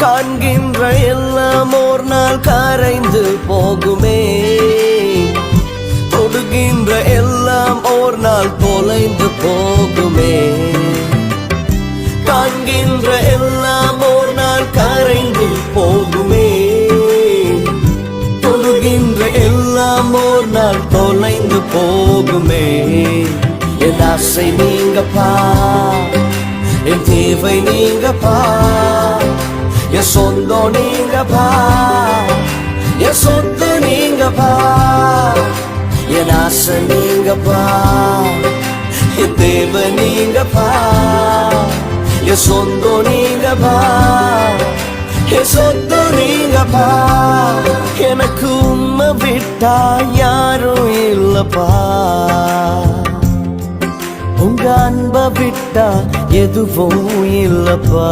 காண்கின்ற எல்லாம் ஓர் நாள் கரைந்து போகுமே, தொடுகின்ற எல்லாம் ஓர் நாள் தொலைந்து போகுமே. காண்கின்ற எல்லாம் ஓர் நாள் கரைந்து போகுமே, தொடுகின்ற எல்லாம் ஓர் நாள் தொலைந்து போகுமே. என் ஆசை நீங்கப்பா, என் தேவை நீங்கப்பா, என் சொந்தம் நீங்கப்பா, என் சொத்து நீங்கப்பா. என் ஆசை நீங்கப்பா, என் தேவை நீங்கப்பா, என் சொந்தம் நீங்கப்பா, என் சொத்து நீங்கப்பா. எனக்கு உண்மை விட்டா யாரும் இல்லப்பா, உங்க அன்பை விட்டா எதுவும் இல்லப்பா.